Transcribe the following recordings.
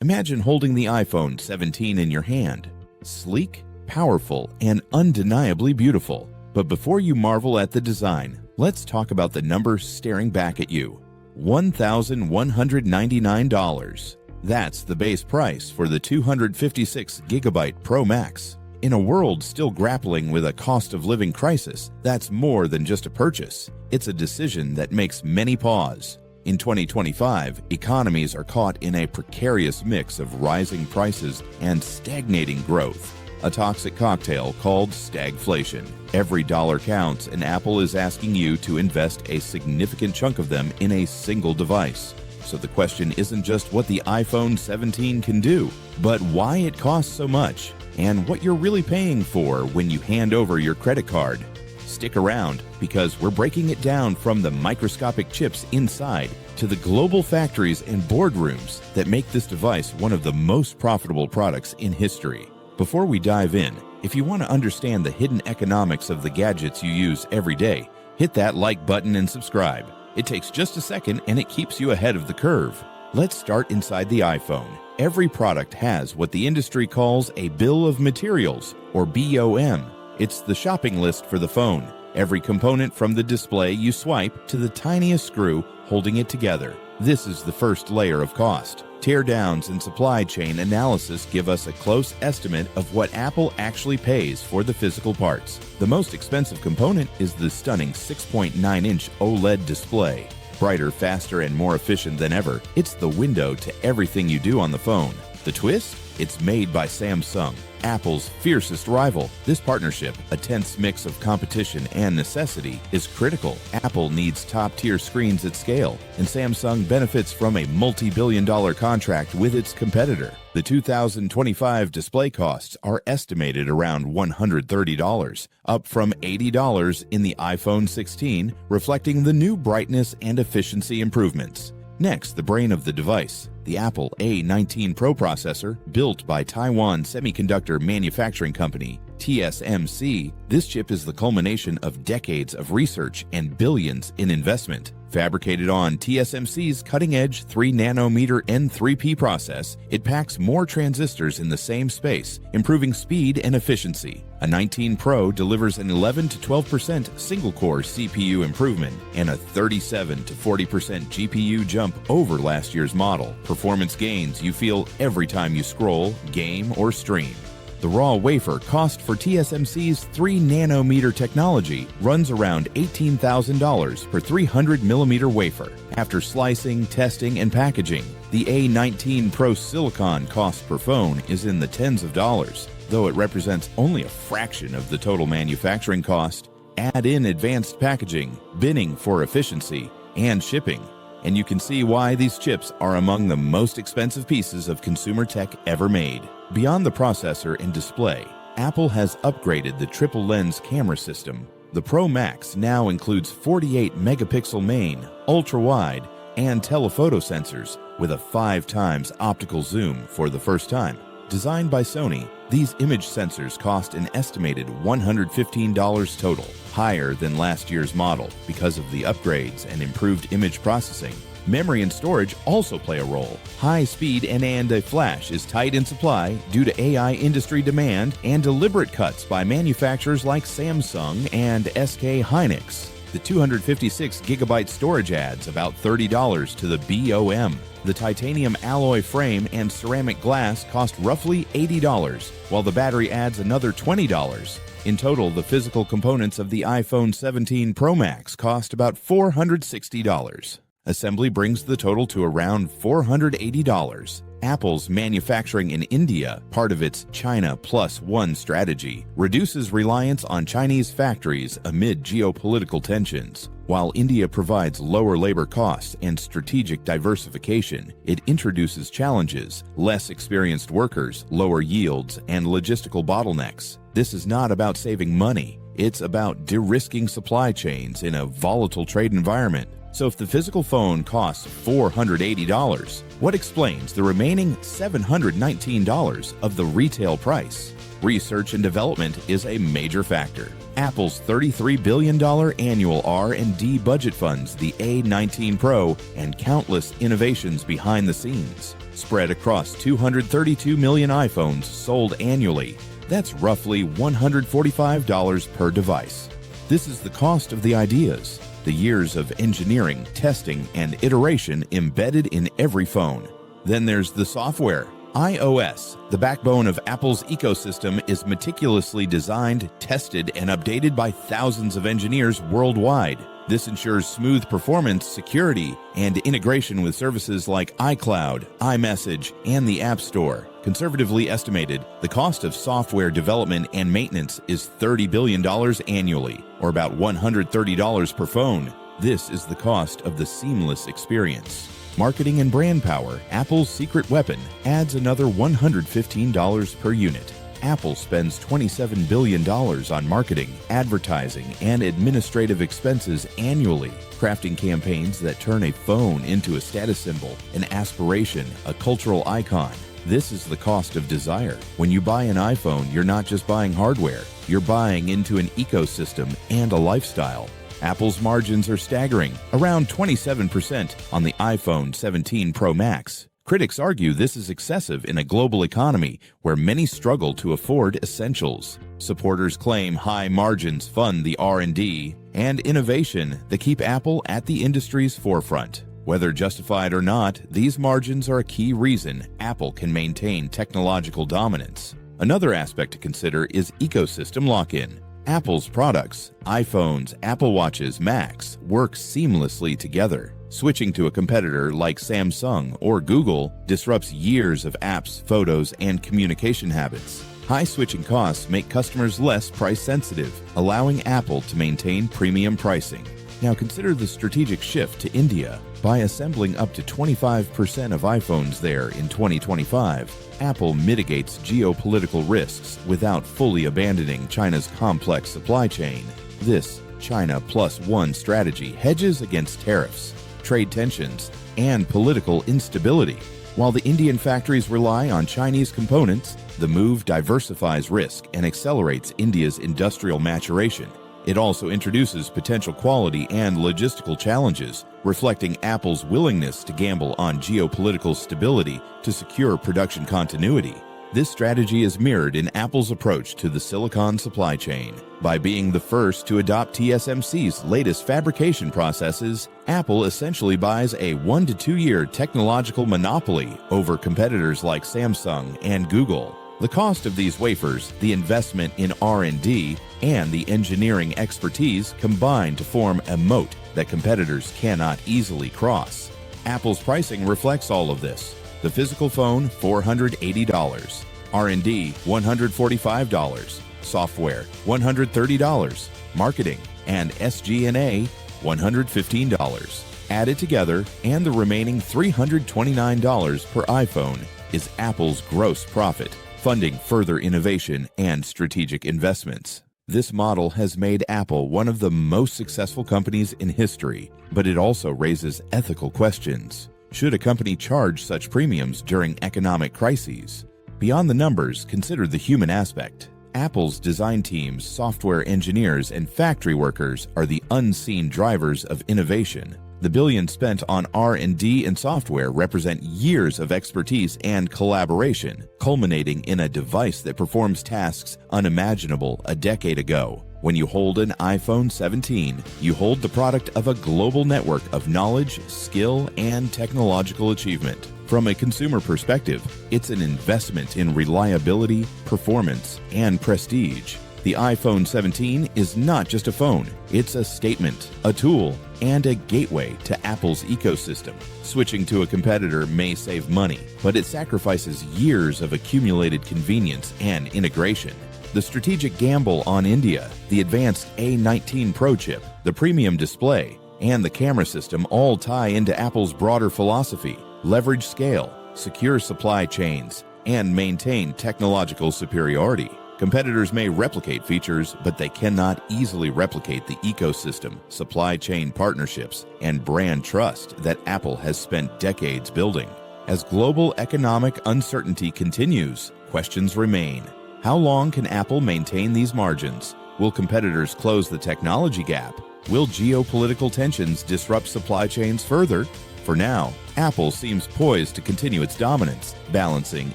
Imagine holding the iPhone 17 in your hand. Sleek, powerful, and undeniably beautiful. But before you marvel at the design, let's talk about the number staring back at you. $1,199. That's the base price for the 256GB Pro Max. In a world still grappling with a cost of living crisis, that's more than just a purchase. It's a decision that makes many pause. In 2025, economies are caught in a precarious mix of rising prices and stagnating growth, a toxic cocktail called stagflation. Every dollar counts, and Apple is asking you to invest a significant chunk of them in a single device. So the question isn't just what the iPhone 17 can do, but why it costs so much, and what you're really paying for when you hand over your credit card. Stick around, because we're breaking it down from the microscopic chips inside to the global factories and boardrooms that make this device one of the most profitable products in history. Before we dive in, if you want to understand the hidden economics of the gadgets you use every day, hit that like button and subscribe. It takes just a second and it keeps you ahead of the curve. Let's start inside the iPhone. Every product has what the industry calls a bill of materials, or BOM. It's the shopping list for the phone. Every component from the display you swipe to the tiniest screw holding it together. This is the first layer of cost. Teardowns and supply chain analysis give us a close estimate of what Apple actually pays for the physical parts. The most expensive component is the stunning 6.9-inch OLED display. Brighter, faster, and more efficient than ever, it's the window to everything you do on the phone. The twist? It's made by Samsung, Apple's fiercest rival. This partnership, a tense mix of competition and necessity, is critical. Apple needs top-tier screens at scale, and Samsung benefits from a multi-billion-dollar contract with its competitor. The 2025 display costs are estimated around $130, up from $80 in the iPhone 16, reflecting the new brightness and efficiency improvements. Next, the brain of the device, the Apple A19 Pro processor, built by Taiwan Semiconductor Manufacturing Company, TSMC. This chip is the culmination of decades of research and billions in investment. Fabricated on TSMC's cutting-edge 3nm N3P process, it packs more transistors in the same space, improving speed and efficiency. A 19 Pro delivers an 11 to 12% single-core CPU improvement and a 37 to 40% GPU jump over last year's model. Performance gains you feel every time you scroll, game, or stream. The raw wafer cost for TSMC's 3nm technology runs around $18,000 per 300mm wafer. After slicing, testing, and packaging, the A19 Pro silicon cost per phone is in the tens of dollars. Though it represents only a fraction of the total manufacturing cost, add in advanced packaging, binning for efficiency, and shipping, and you can see why these chips are among the most expensive pieces of consumer tech ever made. Beyond the processor and display, Apple has upgraded the triple lens camera system. The Pro Max now includes 48-megapixel main, ultra-wide, and telephoto sensors with a 5x optical zoom for the first time. Designed by Sony, these image sensors cost an estimated $115 total, higher than last year's model because of the upgrades and improved image processing. Memory and storage also play a role. High speed NAND flash is tight in supply due to AI industry demand and deliberate cuts by manufacturers like Samsung and SK Hynix. The 256GB storage adds about $30 to the BOM. The titanium alloy frame and ceramic glass cost roughly $80, while the battery adds another $20. In total, the physical components of the iPhone 17 Pro Max cost about $460. Assembly brings the total to around $480. Apple's manufacturing in India, part of its China Plus One strategy, reduces reliance on Chinese factories amid geopolitical tensions. While India provides lower labor costs and strategic diversification, it introduces challenges: less experienced workers, lower yields, and logistical bottlenecks. This is not about saving money. It's about de-risking supply chains in a volatile trade environment. So if the physical phone costs $480, what explains the remaining $719 of the retail price? Research and development is a major factor. Apple's $33 billion annual R&D budget funds the A19 Pro and countless innovations behind the scenes. spread across 232 million iPhones sold annually. That's roughly $145 per device. This is the cost of the ideas, the years of engineering, testing, and iteration embedded in every phone. Then there's the software. iOS, the backbone of Apple's ecosystem, is meticulously designed, tested, and updated by thousands of engineers worldwide. This ensures smooth performance, security, and integration with services like iCloud, iMessage, and the App Store. Conservatively estimated, the cost of software development and maintenance is $30 billion annually, or about $130 per phone. This is the cost of the seamless experience. Marketing and brand power, Apple's secret weapon, adds another $115 per unit. Apple spends $27 billion on marketing, advertising, and administrative expenses annually, crafting campaigns that turn a phone into a status symbol, an aspiration, a cultural icon. This is the cost of desire. When you buy an iPhone, you're not just buying hardware, you're buying into an ecosystem and a lifestyle. Apple's margins are staggering, around 27% on the iPhone 17 Pro Max. Critics argue this is excessive in a global economy where many struggle to afford essentials. Supporters claim high margins fund the R&D and innovation that keep Apple at the industry's forefront. Whether justified or not, these margins are a key reason Apple can maintain technological dominance. Another aspect to consider is ecosystem lock-in. Apple's products, iPhones, Apple Watches, Macs, work seamlessly together. Switching to a competitor like Samsung or Google disrupts years of apps, photos, and communication habits. High switching costs make customers less price-sensitive, allowing Apple to maintain premium pricing. Now consider the strategic shift to India. By assembling up to 25% of iPhones there in 2025, Apple mitigates geopolitical risks without fully abandoning China's complex supply chain. This China Plus One strategy hedges against tariffs, trade tensions, and political instability. While the Indian factories rely on Chinese components, the move diversifies risk and accelerates India's industrial maturation. It also introduces potential quality and logistical challenges, reflecting Apple's willingness to gamble on geopolitical stability to secure production continuity. This strategy is mirrored in Apple's approach to the silicon supply chain. By being the first to adopt TSMC's latest fabrication processes, Apple essentially buys a 1 to 2 year technological monopoly over competitors like Samsung and Google. The cost of these wafers, the investment in R&D, and the engineering expertise combine to form a moat that competitors cannot easily cross. Apple's pricing reflects all of this. The physical phone, $480. R&D, $145. Software, $130. Marketing and SG&A, $115. Added together, and the remaining $329 per iPhone is Apple's gross profit, funding further innovation and strategic investments. This model has made Apple one of the most successful companies in history, but it also raises ethical questions. Should a company charge such premiums during economic crises? Beyond the numbers, consider the human aspect. Apple's design teams, software engineers, and factory workers are the unseen drivers of innovation. The billions spent on R&D and software represent years of expertise and collaboration, culminating in a device that performs tasks unimaginable a decade ago. When you hold an iPhone 17, you hold the product of a global network of knowledge, skill, and technological achievement. From a consumer perspective, it's an investment in reliability, performance, and prestige. The iPhone 17 is not just a phone, it's a statement, a tool, and a gateway to Apple's ecosystem. Switching to a competitor may save money, but it sacrifices years of accumulated convenience and integration. The strategic gamble on India, the advanced A19 Pro chip, the premium display, and the camera system all tie into Apple's broader philosophy: leverage scale, secure supply chains, and maintain technological superiority. Competitors may replicate features, but they cannot easily replicate the ecosystem, supply chain partnerships, and brand trust that Apple has spent decades building. As global economic uncertainty continues, questions remain. How long can Apple maintain these margins? Will competitors close the technology gap? Will geopolitical tensions disrupt supply chains further? For now, Apple seems poised to continue its dominance, balancing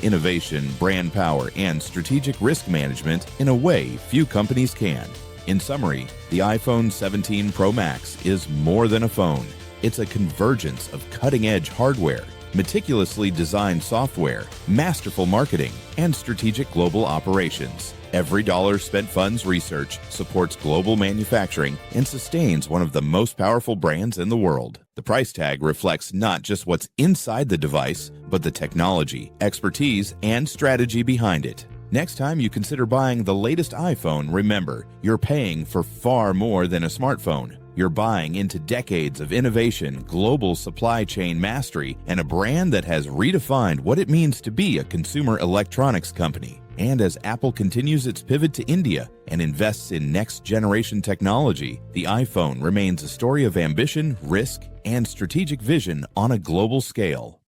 innovation, brand power, and strategic risk management in a way few companies can. In summary, the iPhone 17 Pro Max is more than a phone. It's a convergence of cutting-edge hardware, meticulously designed software, masterful marketing, and strategic global operations. Every dollar spent funds research, supports global manufacturing, and sustains one of the most powerful brands in the world. The price tag reflects not just what's inside the device, but the technology, expertise, and strategy behind it. Next time you consider buying the latest iPhone, remember, you're paying for far more than a smartphone. You're buying into decades of innovation, global supply chain mastery, and a brand that has redefined what it means to be a consumer electronics company. And as Apple continues its pivot to India and invests in next-generation technology, the iPhone remains a story of ambition, risk, and strategic vision on a global scale.